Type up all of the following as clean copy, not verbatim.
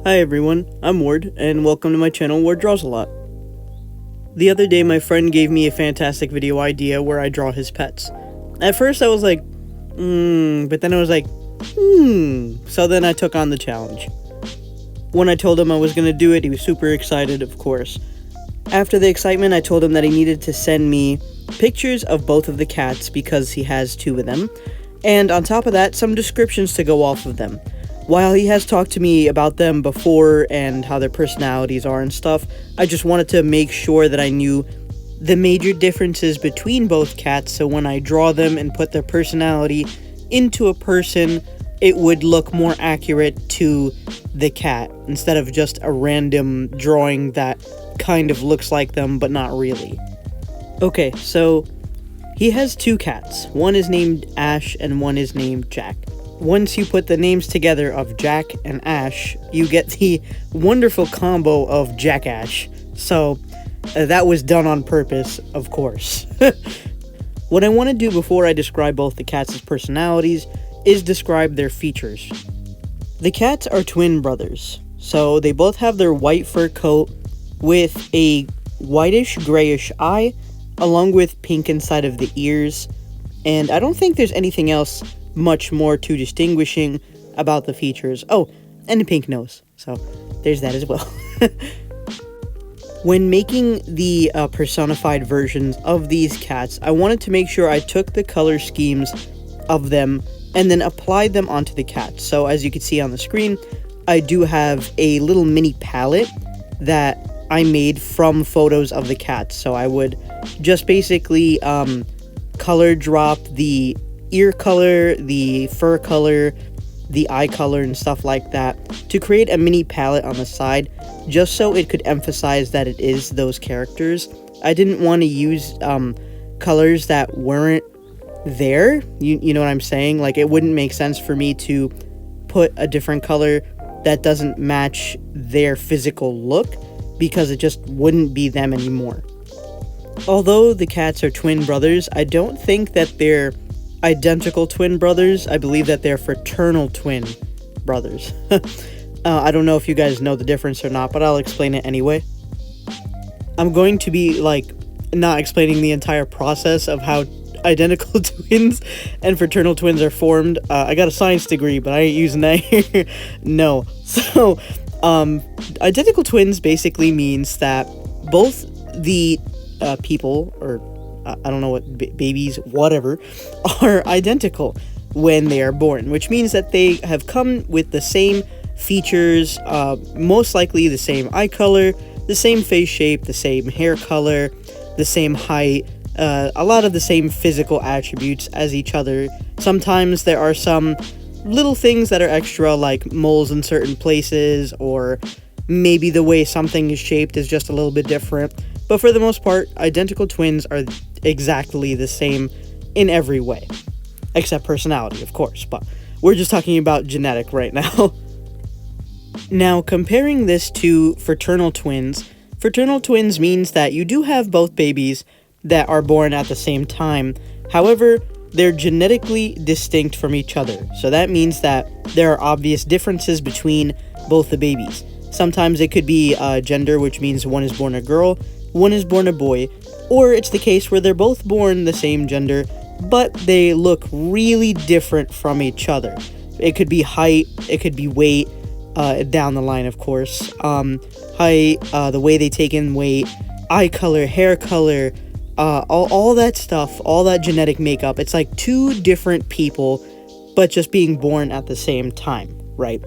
Hi everyone, I'm Ward, and welcome to my channel, Ward Draws a Lot. The other day, my friend gave me a fantastic video idea where I draw his pets. At first I was like, but then I was like, so then I took on the challenge. When I told him I was gonna do it, he was super excited, of course. After the excitement, I told him that he needed to send me pictures of both of the cats because he has two of them, and on top of that, some descriptions to go off of them. While he has talked to me about them before and how their personalities are and stuff, I just wanted to make sure that I knew the major differences between both cats, so when I draw them and put their personality into a person, it would look more accurate to the cat, instead of just a random drawing that kind of looks like them, but not really. Okay, so he has two cats. One is named Ash and one is named Jack. Once you put the names together of Jack and Ash, you get the wonderful combo of Jack-Ash. So, that was done on purpose, of course. What I want to do before I describe both the cats' personalities is describe their features. The cats are twin brothers, so they both have their white fur coat with a whitish-grayish eye, along with pink inside of the ears, and I don't think there's anything else much more to distinguishing about the features. Oh, and a pink nose, so there's that as well. When making the personified versions of these cats, I wanted to make sure I took the color schemes of them and then applied them onto the cats. So as you can see on the screen, I do have a little mini palette that I made from photos of the cats. So I would just basically color drop the ear color, the fur color, the eye color, and stuff like that to create a mini palette on the side, just so it could emphasize that it is those characters. I didn't want to use colors that weren't there. You know what I'm saying? Like, it wouldn't make sense for me to put a different color that doesn't match their physical look, because it just wouldn't be them anymore. Although the cats are twin brothers, I don't think that they're identical twin brothers. I believe that they're fraternal twin brothers. I don't know if you guys know the difference or not, but I'll explain it anyway. I'm going to be, not explaining the entire process of how identical twins and fraternal twins are formed. I got a science degree, but I ain't using that here. No. So, identical twins basically means that both the people, or I don't know what, babies, whatever, are identical when they are born, which means that they have come with the same features, most likely the same eye color, the same face shape, the same hair color, the same height, a lot of the same physical attributes as each other. Sometimes there are some little things that are extra, like moles in certain places, or maybe the way something is shaped is just a little bit different. But for the most part, identical twins are exactly the same in every way. Except personality, of course, but we're just talking about genetic right now. Now, comparing this to fraternal twins means that you do have both babies that are born at the same time. However, they're genetically distinct from each other. So that means that there are obvious differences between both the babies. Sometimes it could be gender, which means one is born a girl, one is born a boy, or it's the case where they're both born the same gender, but they look really different from each other. It could be height, it could be weight, down the line, of course. Height, the way they take in weight, eye color, hair color, all that stuff, all that genetic makeup. It's like two different people, but just being born at the same time, right?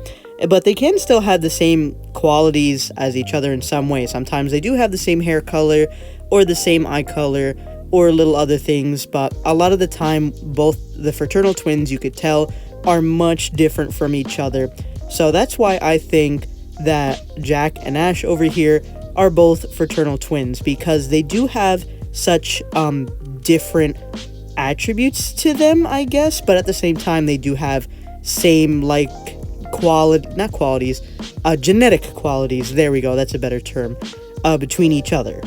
But they can still have the same qualities as each other in some way. Sometimes they do have the same hair color, or the same eye color, or little other things, but a lot of the time, both the fraternal twins, you could tell, are much different from each other. So that's why I think that Jack and Ash over here are both fraternal twins, because they do have such different attributes to them, I guess, but at the same time they do have same genetic qualities, there we go, that's a better term, between each other.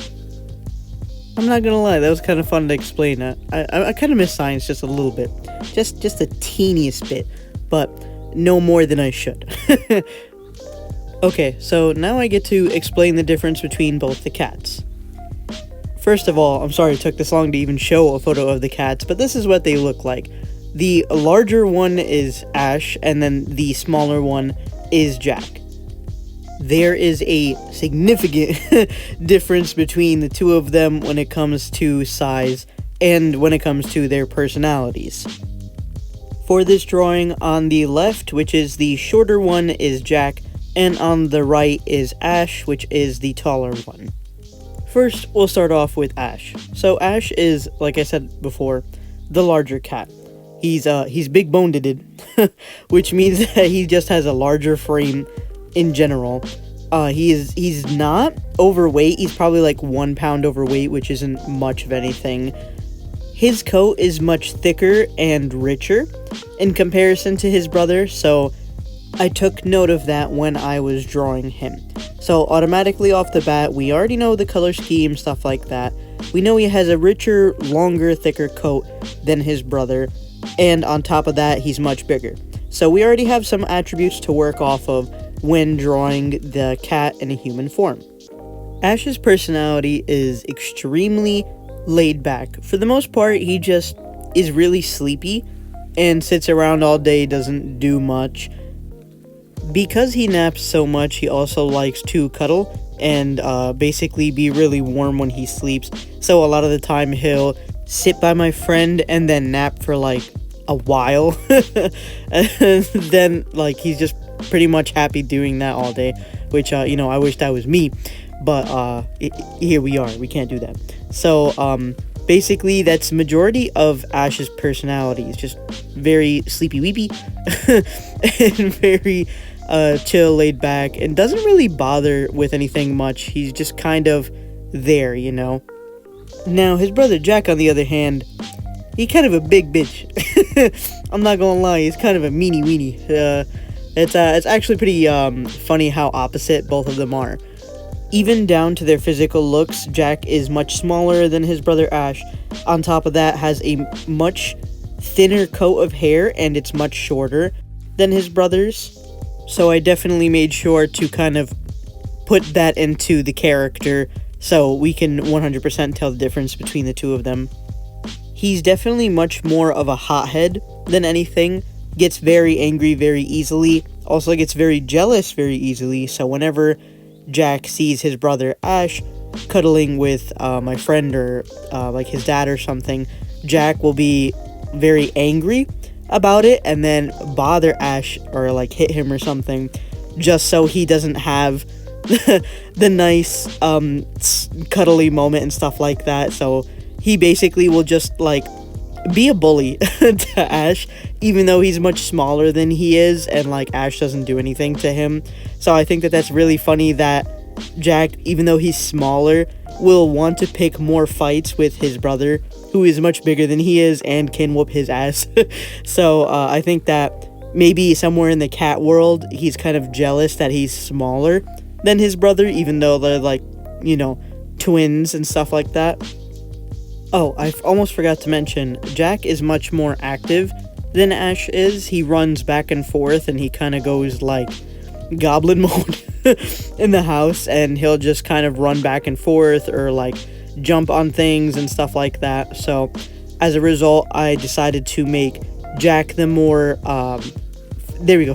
I'm not gonna lie, that was kind of fun to explain. I kind of miss science just a little bit, just the teeniest bit, but no more than I should. Okay, so now I get to explain the difference between both the cats. First of all, I'm sorry it took this long to even show a photo of the cats, but this is what they look like. The larger one is Ash, and then the smaller one is Jack. There is a significant difference between the two of them when it comes to size and when it comes to their personalities. For this drawing, on the left, which is the shorter one, is Jack, and on the right is Ash, which is the taller one. First, we'll start off with Ash. So Ash is, like I said before, the larger cat. He's big boned, which means that he just has a larger frame in general. He's not overweight. He's probably like 1 pound overweight, which isn't much of anything. His coat is much thicker and richer in comparison to his brother, so I took note of that when I was drawing him. So automatically off the bat, we already know the color scheme, stuff like that. We know he has a richer, longer, thicker coat than his brother, and on top of that, he's much bigger. So we already have some attributes to work off of when drawing the cat in a human form. Ash's personality is extremely laid back. For the most part, he just is really sleepy and sits around all day, doesn't do much. Because he naps so much, he also likes to cuddle and basically be really warm when he sleeps. So a lot of the time he'll sit by my friend and then nap for like a while. And then like he's just pretty much happy doing that all day, which I wish that was me, but here we are. We can't do that. So basically that's majority of Ash's personality. He's just very sleepy weepy and very chill, laid back, and doesn't really bother with anything much. He's just kind of there, Now, his brother Jack, on the other hand, he's kind of a big bitch. I'm not gonna lie, he's kind of a meanie weenie. It's actually pretty funny how opposite both of them are. Even down to their physical looks, Jack is much smaller than his brother Ash. On top of that, has a much thinner coat of hair, and it's much shorter than his brother's. So I definitely made sure to kind of put that into the character so we can 100% tell the difference between the two of them. He's definitely much more of a hothead than anything, gets very angry very easily, also gets very jealous very easily, so whenever Jack sees his brother Ash cuddling with my friend or like his dad or something, Jack will be very angry about it and then bother Ash or like hit him or something just so he doesn't have the nice cuddly moment and stuff like that. So he basically will just like be a bully to Ash, even though he's much smaller than he is, and like Ash doesn't do anything to him. So I think that that's really funny that Jack, even though he's smaller, will want to pick more fights with his brother, who is much bigger than he is and can whoop his ass. So I think that maybe somewhere in the cat world, he's kind of jealous that he's smaller than his brother, even though they're like, twins and stuff like that. Oh, I almost forgot to mention, Jack is much more active than Ash is. He runs back and forth and he kind of goes like goblin mode in the house, and he'll just kind of run back and forth or like jump on things and stuff like that. So as a result, I decided to make Jack the more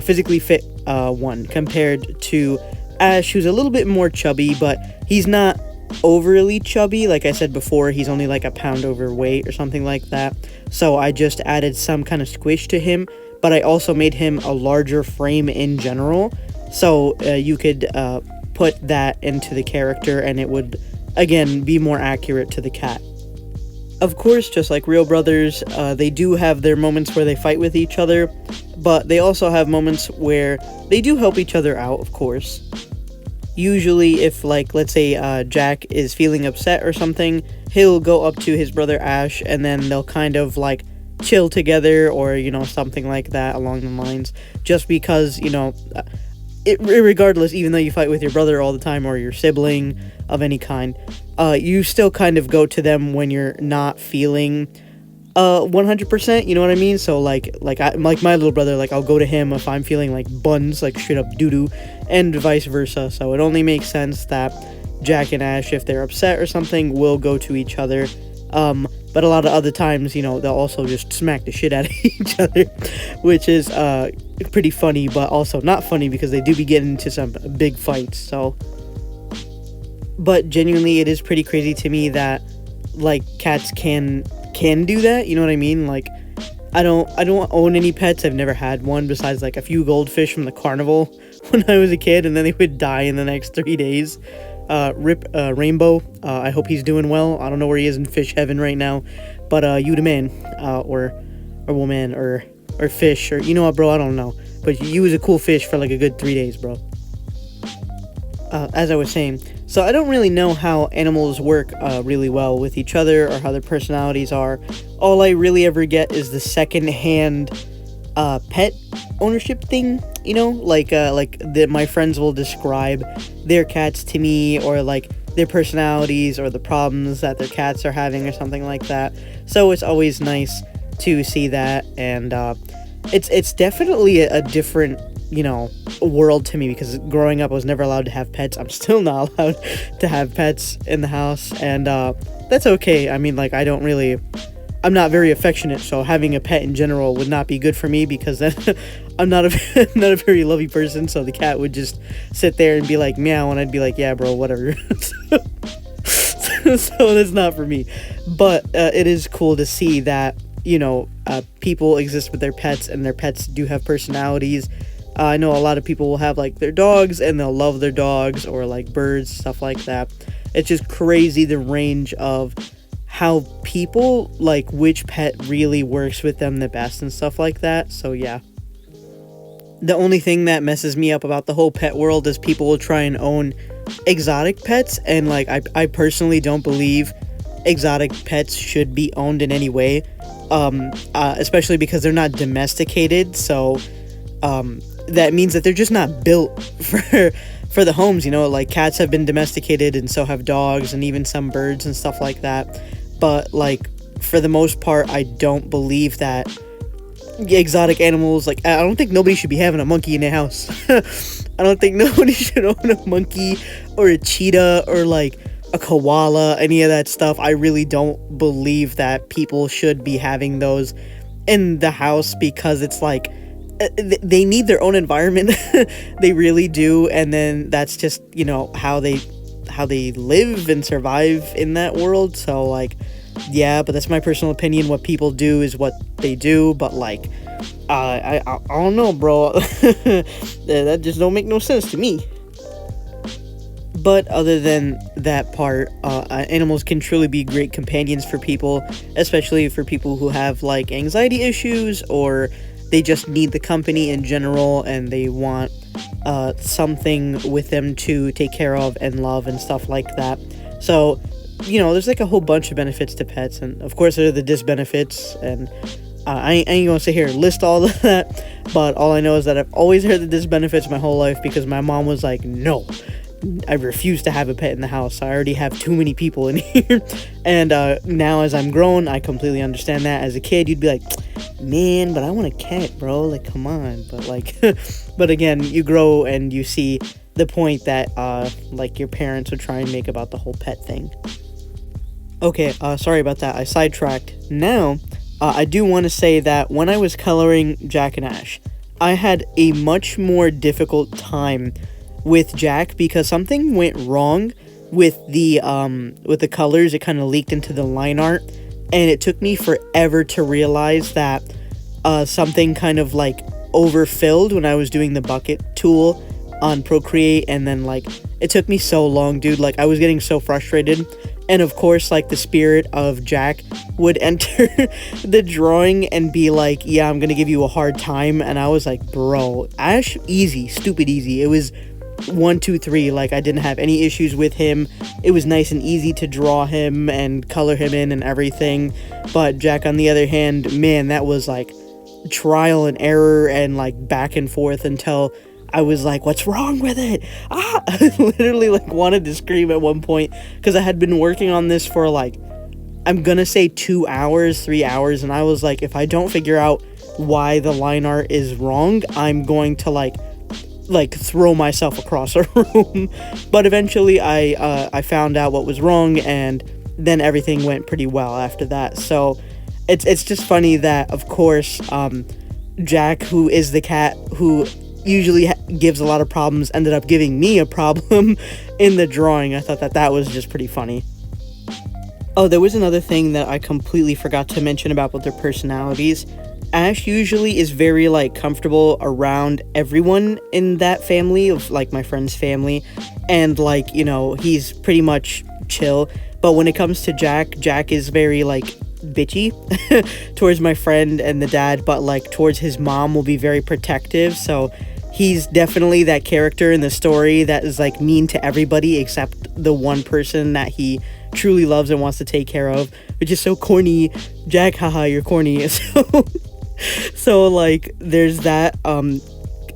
physically fit one compared to Ash, who's a little bit more chubby, but he's not overly chubby. Like I said before, he's only like a pound overweight or something like that. So I just added some kind of squish to him, but I also made him a larger frame in general. So you could put that into the character and it would, again, be more accurate to the cat. Of course, just like real brothers, they do have their moments where they fight with each other, but they also have moments where they do help each other out, of course. Usually, if, like, let's say Jack is feeling upset or something, he'll go up to his brother Ash, and then they'll kind of, like, chill together or, something like that along the lines. Just because, regardless, even though you fight with your brother all the time or your sibling of any kind, you still kind of go to them when you're not feeling 100%, you know what I mean? So like my little brother, like I'll go to him if I'm feeling like buns, like straight up doo-doo, and vice versa. So it only makes sense that Jack and Ash, if they're upset or something, will go to each other. But a lot of other times, they'll also just smack the shit out of each other, which is pretty funny, but also not funny because they do be getting into some big fights. So, but genuinely, it is pretty crazy to me that like cats can do that. You know what I mean? Like, I don't own any pets. I've never had one besides like a few goldfish from the carnival when I was a kid, and then they would die in the next 3 days. Rip Rainbow. I hope he's doing well. I don't know where he is in fish heaven right now, but you the man, or woman, or fish, or you know what, bro? I don't know, but you was a cool fish for like a good 3 days, bro. As I was saying, so I don't really know how animals work really well with each other or how their personalities are. All I really ever get is the second-hand pet ownership thing, like my friends will describe their cats to me, or like their personalities or the problems that their cats are having or something like that. So it's always nice to see that, and it's definitely a different world to me, because growing up I was never allowed to have pets. I'm still not allowed to have pets in the house, and that's okay. I mean, like, I'm not very affectionate, so having a pet in general would not be good for me, because then I'm not a very lovey person, so the cat would just sit there and be like, meow, and I'd be like, yeah, bro, whatever. So that's not for me. But it is cool to see that, people exist with their pets, and their pets do have personalities. I know a lot of people will have like their dogs and they'll love their dogs, or like birds, stuff like that. It's just crazy the range of how people like which pet really works with them the best and stuff like that. So yeah. The only thing that messes me up about the whole pet world is people will try and own exotic pets, and like I personally don't believe exotic pets should be owned in any way, especially because they're not domesticated. So that means that they're just not built for the homes, like cats have been domesticated, and so have dogs, and even some birds and stuff like that. But like for the most part, I don't believe that exotic animals, like I don't think nobody should be having a monkey in their house. I don't think nobody should own a monkey or a cheetah or like a koala, any of that stuff. I really don't believe that people should be having those in the house, because it's like they need their own environment. They really do. And then that's just how they live and survive in that world. So like, yeah, but that's my personal opinion. What people do is what they do, but like I don't know, bro. That just don't make no sense to me. But other than that part, animals can truly be great companions for people, especially for people who have like anxiety issues, or they just need the company in general, and they want something with them to take care of and love and stuff like that. So, there's like a whole bunch of benefits to pets, and of course there are the disbenefits, and I ain't gonna sit here and list all of that, but all I know is that I've always heard the disbenefits my whole life, because my mom was like, no, I refuse to have a pet in the house. I already have too many people in here. And now as I'm grown, I completely understand that. As a kid, you'd be like, man, but I want a cat, bro. Like, come on. But like, but again, you grow and you see the point that like your parents would try and make about the whole pet thing. Okay, sorry about that. I sidetracked. Now, I do want to say that when I was coloring Jack and Ash, I had a much more difficult time with Jack, because something went wrong with the colors. It kind of leaked into the line art, and it took me forever to realize that something kind of like overfilled when I was doing the bucket tool on Procreate, and then like it took me so long, dude. Like I was getting so frustrated, and of course like the spirit of Jack would enter the drawing and be like, yeah, I'm gonna give you a hard time. And I was like, bro, Ash, easy, stupid easy. It was 1, 2, 3. Like I didn't have any issues with him. It was nice and easy to draw him and color him in and everything. But Jack, on the other hand, man, that was like trial and error and like back and forth until I was like, what's wrong with it? I literally like wanted to scream at one point, because I had been working on this for like I'm gonna say 2 hours, 3 hours, and I was like, if I don't figure out why the line art is wrong, I'm going to like throw myself across a room. But eventually I found out what was wrong, and then everything went pretty well after that. So it's just funny that, of course, Jack, who is the cat who usually gives a lot of problems, ended up giving me a problem in the drawing. I thought that was just pretty funny. Oh, there was another thing that I completely forgot to mention about their personalities. Ash usually is very, like, comfortable around everyone in that family, of, like, my friend's family, and, like, you know, he's pretty much chill. But when it comes to Jack is very, like, bitchy towards my friend and the dad, but, like, towards his mom will be very protective. So he's definitely that character in the story that is, like, mean to everybody except the one person that he truly loves and wants to take care of, which is so corny. Jack, haha, you're corny. So like, there's that, I'm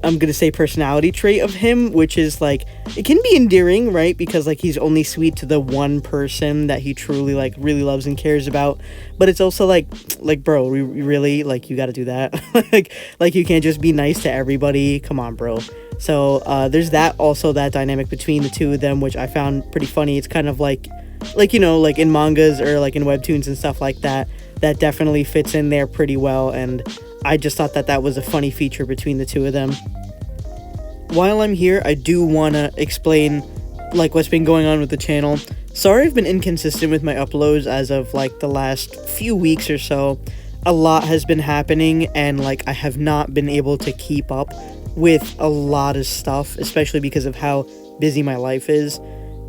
gonna say personality trait of him, which is, like, it can be endearing, right? Because, like, he's only sweet to the one person that he truly, like, really loves and cares about. But it's also like, bro, really, like, you gotta do that? like, you can't just be nice to everybody. Come on, bro. So, there's that, also that dynamic between the two of them, which I found pretty funny. It's kind of like, you know, like in mangas or, like, in webtoons and stuff like that, that definitely fits in there pretty well, and I just thought that was a funny feature between the two of them. While I'm here, I do want to explain, like, what's been going on with the channel. Sorry I've been inconsistent with my uploads as of, like, the last few weeks or so. A lot has been happening, and, like, I have not been able to keep up with a lot of stuff, especially because of how busy my life is,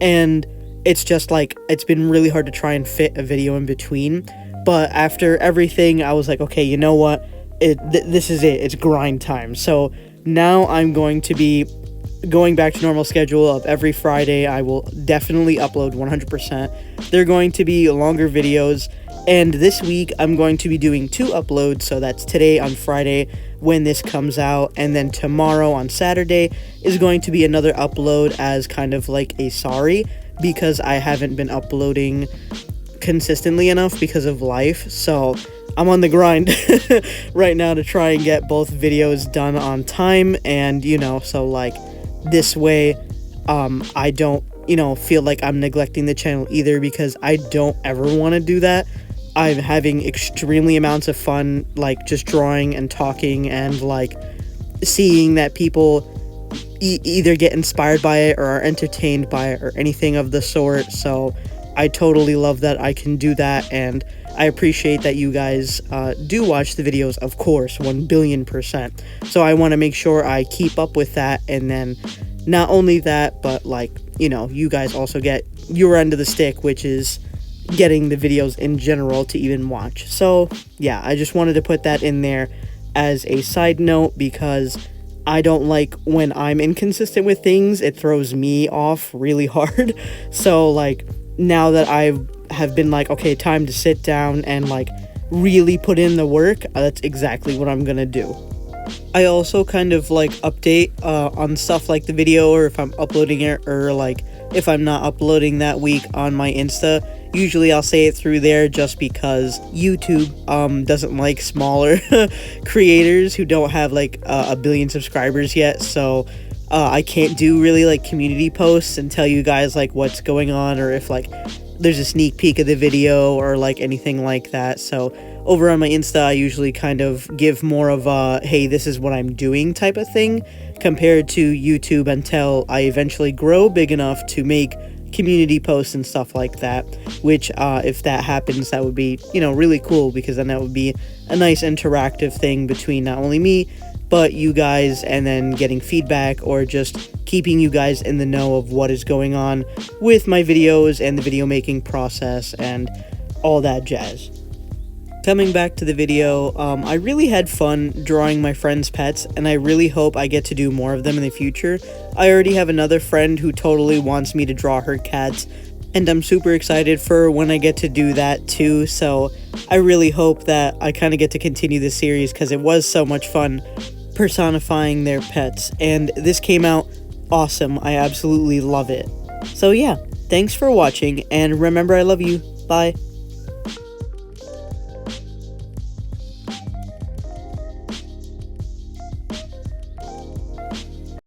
and it's just, like, it's been really hard to try and fit a video in between. But after everything, I was like, okay, you know what? This is it. It's grind time. So now I'm going to be going back to normal schedule of every Friday. I will definitely upload 100%. They're going to be longer videos. And this week, I'm going to be doing 2 uploads. So that's today on Friday when this comes out. And then tomorrow on Saturday is going to be another upload as kind of like a sorry, because I haven't been uploading consistently enough because of life. So I'm on the grind right now to try and get both videos done on time, and, you know, so, like, this way I don't, you know, feel like I'm neglecting the channel either, because I don't ever want to do that. I'm having extremely amounts of fun, like, just drawing and talking and, like, seeing that people either get inspired by it or are entertained by it or anything of the sort. So I totally love that I can do that, and I appreciate that you guys do watch the videos, of course, 1,000,000,000%. So I want to make sure I keep up with that, and then not only that, but, like, you know, you guys also get your end of the stick, which is getting the videos in general to even watch. So yeah, I just wanted to put that in there as a side note, because I don't like when I'm inconsistent with things. It throws me off really hard. So, like, now that I have been like, okay, time to sit down and, like, really put in the work, that's exactly what I'm gonna do. I also kind of, like, update on stuff like the video, or if I'm uploading it, or, like, if I'm not uploading that week on my Insta. Usually I'll say it through there, just because YouTube doesn't like smaller creators who don't have, like, a billion subscribers yet. So I can't do really, like, community posts and tell you guys, like, what's going on, or if, like, there's a sneak peek of the video, or, like, anything like that. So over on my Insta, I usually kind of give more of a, hey, this is what I'm doing type of thing, compared to YouTube, until I eventually grow big enough to make community posts and stuff like that, which if that happens, that would be, you know, really cool, because then that would be a nice interactive thing between not only me but you guys, and then getting feedback, or just keeping you guys in the know of what is going on with my videos and the video making process and all that jazz. Coming back to the video, I really had fun drawing my friends' pets, and I really hope I get to do more of them in the future. I already have another friend who totally wants me to draw her cats, and I'm super excited for when I get to do that too. So I really hope that I kind of get to continue this series, because it was so much fun personifying their pets, and this came out awesome. I absolutely love it. So yeah, thanks for watching, and remember, I love you. Bye.